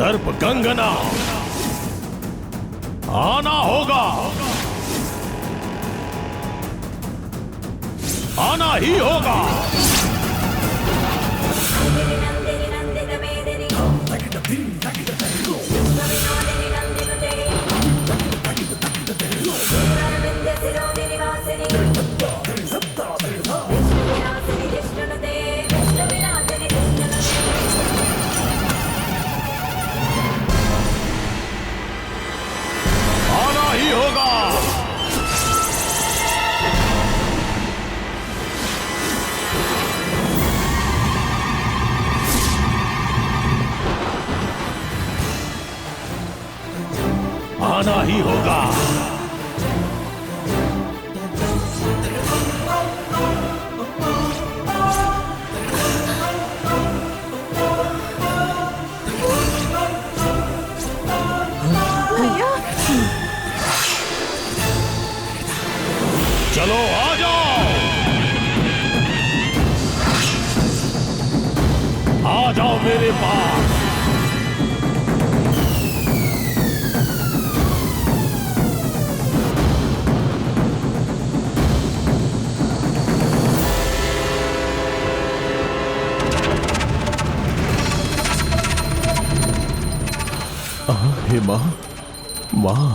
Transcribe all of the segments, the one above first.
सर्प गंगना आना होगा, आना ही होगा। आना ही होगा। आना ही होगा। चलो आ जाओ, आ जाओ मेरे पास। हे माँ, माँ,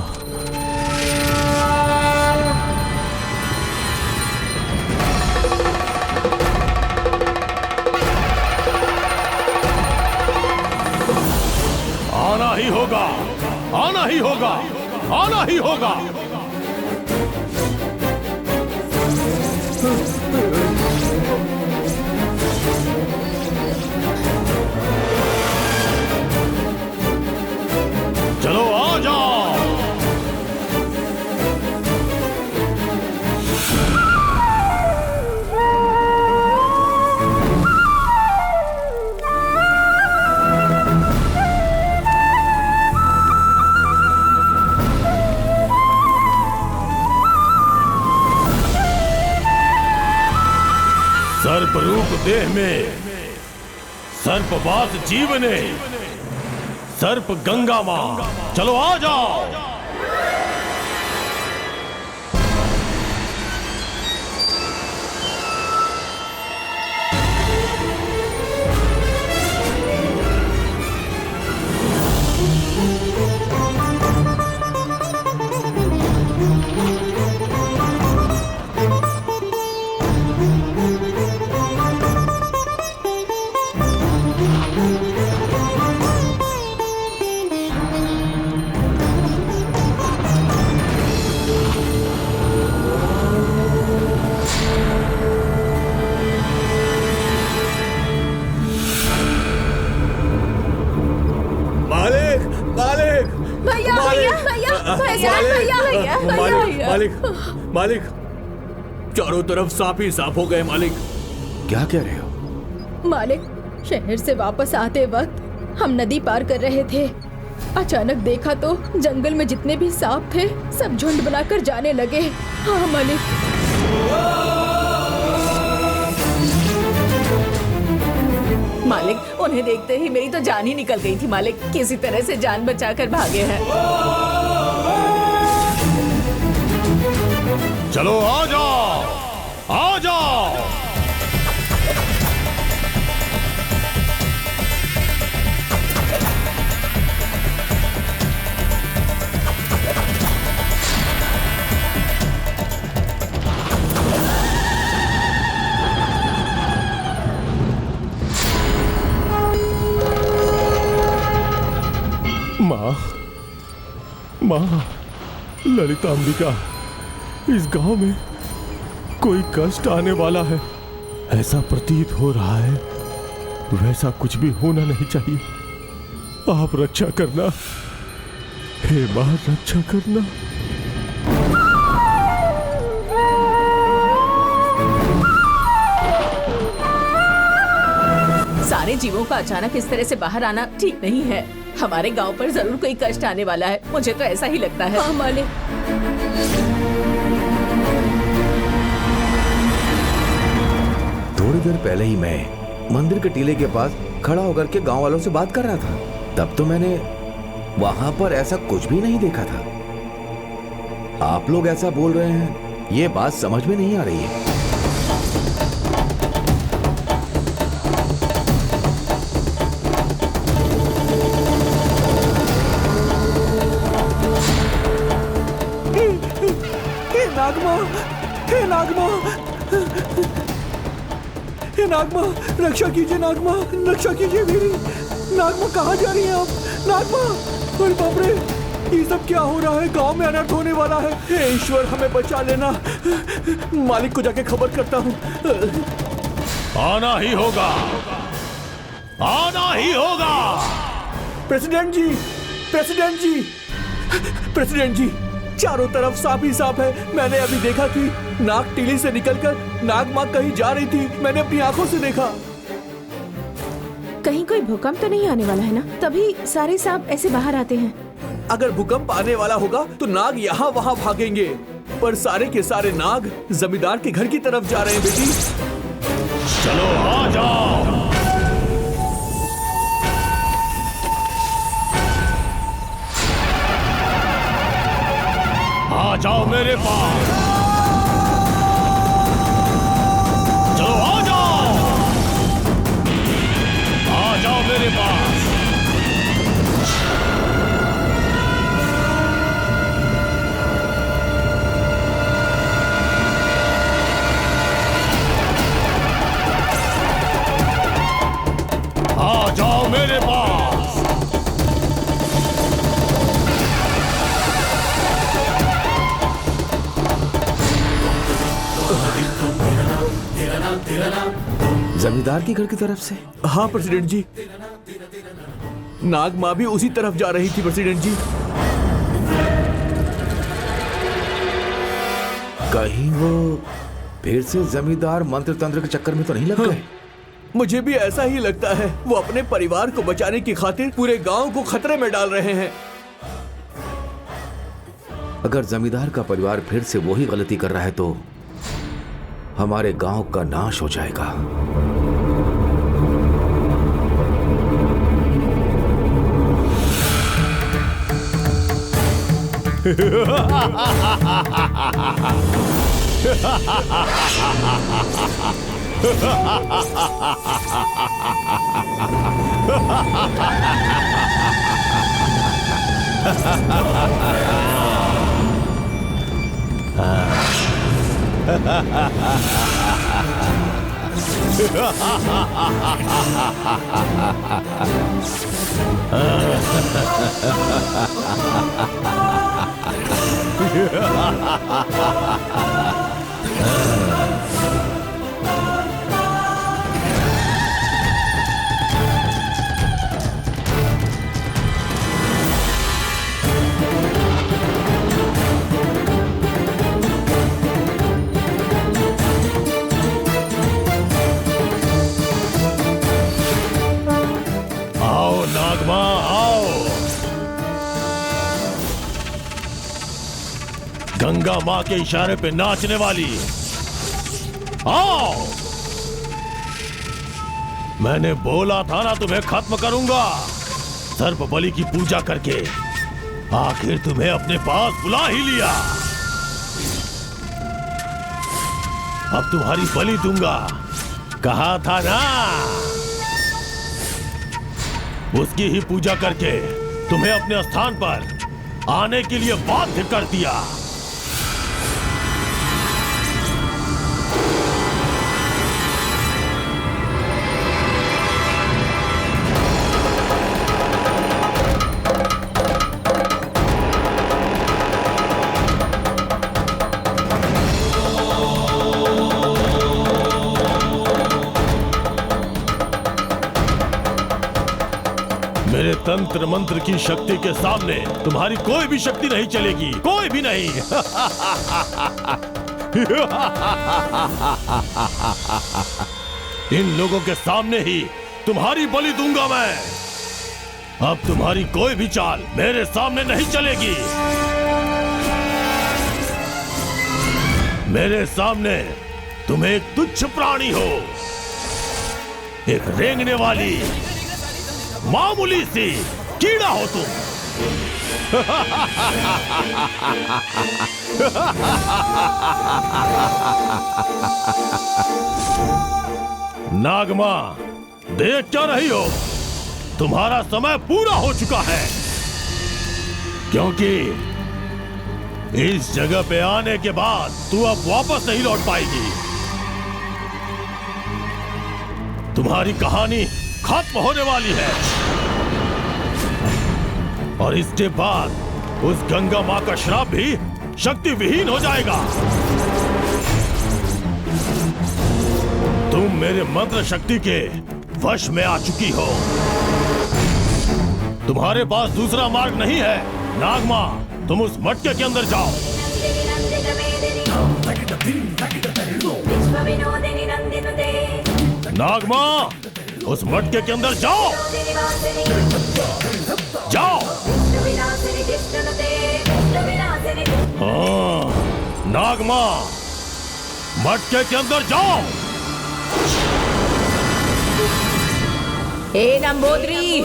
आना ही होगा, आना ही होगा, आना ही होगा। चलो आ जाओ। सर्प रूप देह में सर्पवास जीवने, सर्प गंगा मां, चलो आ जाओ। मालिक, चारों तरफ सांप ही सांप हो गए मालिक। क्या कह रहे हो? मालिक, शहर से वापस आते वक्त हम नदी पार कर रहे थे। अचानक देखा तो जंगल में जितने भी सांप थे सब झुंड बनाकर जाने लगे। हाँ मालिक। मालिक, उन्हें देखते ही मेरी तो जान ही निकल गई थी मालिक। किसी तरह से जान बचाकर भागे हैं। चलो आ जाओ, आ जाओ। माँ, माँ, ललितांबिका, इस गांव में कोई कष्ट आने वाला है, ऐसा प्रतीत हो रहा है। वैसा कुछ भी होना नहीं चाहिए। आप रक्षा करना, हे मां, रक्षा करना। सारे जीवों का अचानक इस तरह से बाहर आना ठीक नहीं है। हमारे गांव पर जरूर कोई कष्ट आने वाला है, मुझे तो ऐसा ही लगता है। हाँ मालिक। थोड़ी देर पहले ही मैं मंदिर के टीले के पास खड़ा होकर के गांव वालों से बात कर रहा था। तब तो मैंने वहां पर ऐसा कुछ भी नहीं देखा था। आप लोग ऐसा बोल रहे हैं, ये बात समझ में नहीं आ रही है। हे नागमा, रक्षा कीजिए नागमा, रक्षा कीजिए मेरी। नागमा कहाँ जा रही हैं आप? नागमा, अरे बाप रे, ये सब क्या हो रहा है? गांव में अनर्थ होने वाला है। हे ईश्वर, हमें बचा लेना। मालिक को जाके खबर करता हूँ। आना ही होगा, आना ही होगा। प्रेसिडेंट जी, प्रेसिडेंट जी, प्रेसिडेंट जी, चारों तरफ सांप ही सांप है। मैंने अभी देखा कि नाग टीली से निकलकर नागमा कहीं जा रही थी। मैंने अपनी आंखों से देखा। कहीं कोई भूकंप तो नहीं आने वाला है ना? तभी सारे सांप ऐसे बाहर आते हैं। अगर भूकंप आने वाला होगा तो नाग यहाँ वहाँ भागेंगे, पर सारे के सारे नाग जमींदार के घर की तरफ जा रहे हैं। बेटी चलो आ जाओ। आ जाओ मेरे पास, चलो आ जाओ मेरे पास। आ जाओ मेरे पास। जमींदार के घर की तरफ से? हाँ प्रेसिडेंट जी, नाग माँ भी उसी तरफ जा रही थी प्रेसिडेंट जी। कहीं वो फिर से जमींदार मंत्र तंत्र के चक्कर में तो नहीं लग गए? मुझे भी ऐसा ही लगता है। वो अपने परिवार को बचाने की खातिर पूरे गांव को खतरे में डाल रहे हैं। अगर जमींदार का परिवार फिर से वही गलती कर रहा है तो हमारे गांव का नाश हो जाएगा। आओ नागमा आओ। गंगा माँ के इशारे पे नाचने वाली, आओ। मैंने बोला था ना तुम्हें खत्म करूंगा। सर्प बलि की पूजा करके आखिर तुम्हें अपने पास बुला ही लिया। अब तुम्हारी बलि दूंगा, कहा था ना। उसकी ही पूजा करके तुम्हें अपने स्थान पर आने के लिए बाध्य कर दिया। मेरे तंत्र मंत्र की शक्ति के सामने तुम्हारी कोई भी शक्ति नहीं चलेगी, कोई भी नहीं। इन लोगों के सामने ही तुम्हारी बलि दूंगा मैं। अब तुम्हारी कोई भी चाल मेरे सामने नहीं चलेगी। मेरे सामने तुम एक तुच्छ प्राणी हो, एक रेंगने वाली मामूली सी कीड़ा हो तुम। नागमा, देख क्या रही हो? तुम्हारा समय पूरा हो चुका है, क्योंकि इस जगह पे आने के बाद तू अब वापस नहीं लौट पाएगी। तुम्हारी कहानी खत्म होने वाली है और इसके बाद उस गंगा मां का श्राप भी शक्ति विहीन हो जाएगा। तुम मेरे मंत्र शक्ति के वश में आ चुकी हो। तुम्हारे पास दूसरा मार्ग नहीं है। नागमा, तुम उस मटके के अंदर जाओ। नागमा, उस मटके के अंदर जाओ। जाओ। हाँ, नागमा, मटके के अंदर जाओ। ए नंबोदरी,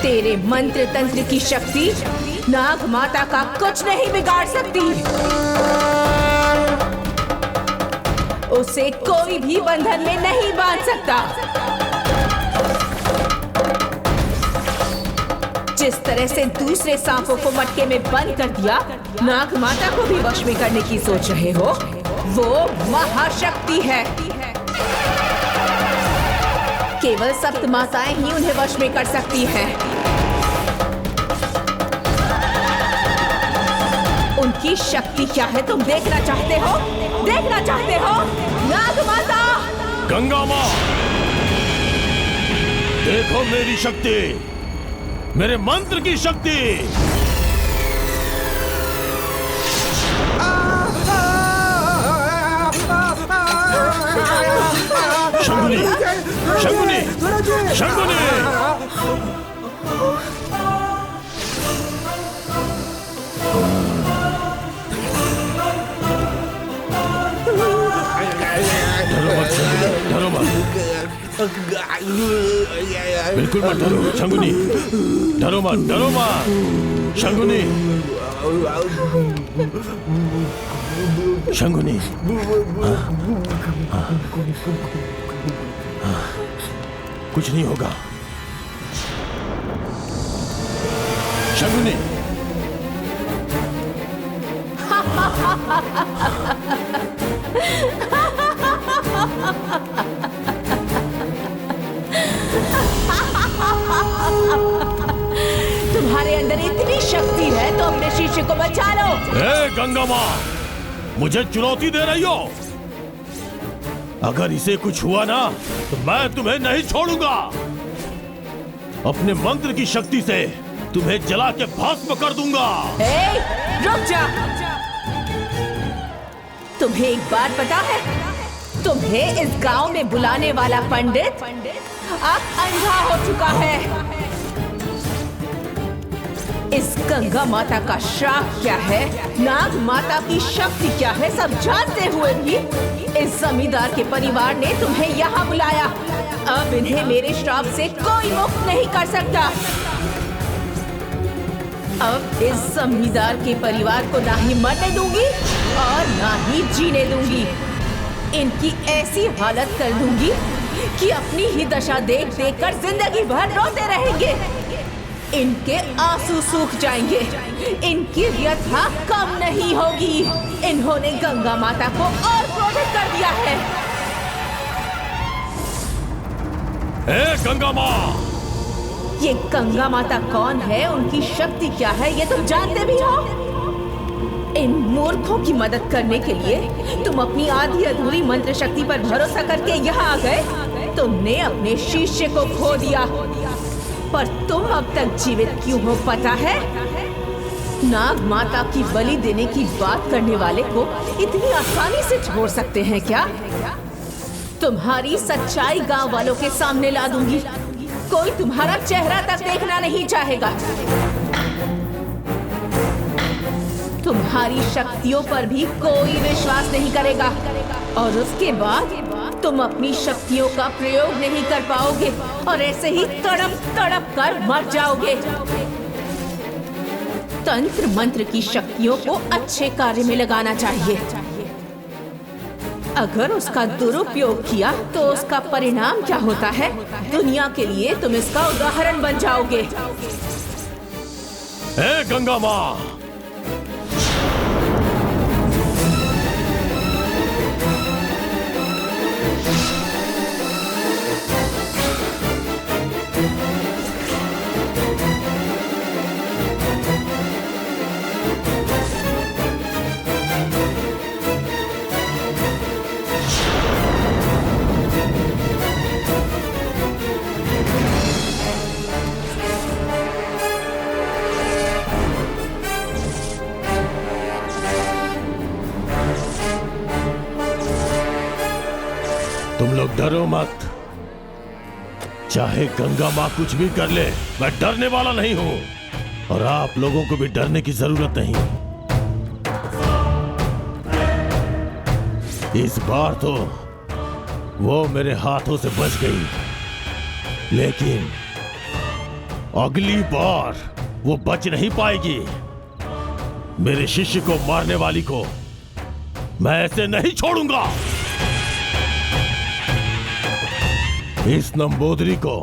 तेरे मंत्र तंत्र की शक्ति नाग माता का कुछ नहीं बिगाड़ सकती। उसे कोई भी बंधन में नहीं बांध सकता। जिस तरह से दूसरे सांपों को मटके में बंद कर दिया, नाग माता को भी वश में करने की सोच रहे हो, वो महाशक्ति है। केवल सप्त माताएं ही उन्हें वश में कर सकती हैं। उनकी शक्ति क्या है तुम देखना चाहते हो? देखना चाहते हो? नाग माता, गंगा मां, देखो मेरी शक्ति, मेरे मंत्र की शक्ति। शंकुनी, शंकुनी, शंकुनी। डरो मत, बिल्कुल मत डरो शंकुनी, डरो मत शंकुनी, शंकुनी। कुछ नहीं होगा शंकुनी। तुम्हारे अंदर इतनी शक्ति है तो अपने शिष्य को बचा लो। ए गंगा मां, मुझे चुनौती दे रही हो? अगर इसे कुछ हुआ ना तो मैं तुम्हें नहीं छोड़ूंगा। अपने मंत्र की शक्ति से तुम्हें जला के भस्म कर दूंगा। ए, रुक जा। तुम्हें एक बात पता है? तुम्हें इस गांव में बुलाने वाला पंडित अब अंधा हो चुका है। इस गंगा माता का श्राप क्या है, नाग माता की शक्ति क्या है, सब जानते हुए भी इस जमींदार के परिवार ने तुम्हें यहाँ बुलाया। अब इन्हें मेरे श्राप से कोई मुक्त नहीं कर सकता। अब इस जमींदार के परिवार को ना ही मरने दूंगी और ना ही जीने दूंगी। इनकी ऐसी हालत कर दूंगी कि अपनी ही दशा देख देख कर जिंदगी भर रोते रहेंगे। इनके आंसू सूख जाएंगे, इनकी व्यथा कम नहीं होगी। इन्होंने गंगा माता को और क्रोधित कर दिया है। ए गंगा मां, ये गंगा माता कौन है, उनकी शक्ति क्या है, ये तुम जानते भी हो? इन मूर्खों की मदद करने के लिए तुम अपनी आधी अधूरी मंत्र शक्ति पर भरोसा करके यहाँ आ गए। तुमने अपने शिष्य को खो दिया, पर तुम अब तक जीवित क्यों हो पता है? नाग माता की बलि देने की बात करने वाले को इतनी आसानी से छोड़ सकते हैं क्या? तुम्हारी सच्चाई गांव वालों के सामने ला दूंगी। कोई तुम्हारा चेहरा तक देखना नहीं चाहेगा। तुम्हारी शक्तियों पर भी कोई विश्वास नहीं करेगा और उसके बाद तुम अपनी शक्तियों का प्रयोग नहीं कर पाओगे और ऐसे ही तड़प तड़प कर मर जाओगे। तंत्र मंत्र की शक्तियों को अच्छे कार्य में लगाना चाहिए। अगर उसका दुरुपयोग किया तो उसका परिणाम क्या होता है, दुनिया के लिए तुम इसका उदाहरण बन जाओगे। ए गंगा माँ, तुम लोग डरो मत। चाहे गंगा माँ कुछ भी कर ले, मैं डरने वाला नहीं हूं और आप लोगों को भी डरने की जरूरत नहीं। इस बार तो वो मेरे हाथों से बच गई, लेकिन अगली बार वो बच नहीं पाएगी। मेरे शिष्य को मारने वाली को मैं ऐसे नहीं छोड़ूंगा। इस नंबोदरी को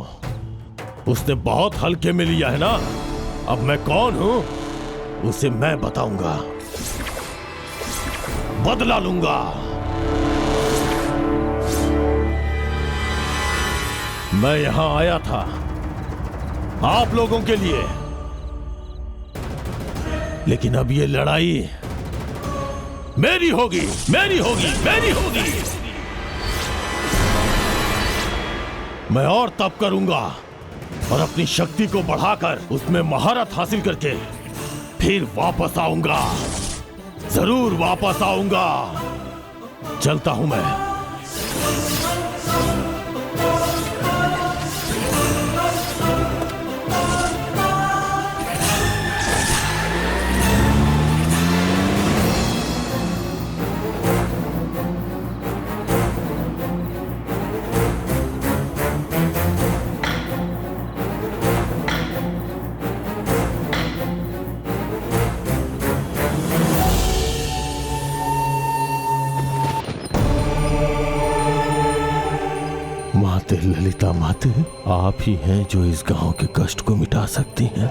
उसने बहुत हल्के में लिया है ना। अब मैं कौन हूं उसे मैं बताऊंगा, बदला लूंगा। मैं यहां आया था आप लोगों के लिए, लेकिन अब ये लड़ाई मेरी होगी, मेरी होगी, मेरी होगी। मैं और तप करूंगा और अपनी शक्ति को बढ़ाकर उसमें महारत हासिल करके फिर वापस आऊंगा, जरूर वापस आऊंगा। चलता हूं मैं। माते ललिता माते, आप ही हैं जो इस गांव के कष्ट को मिटा सकती हैं।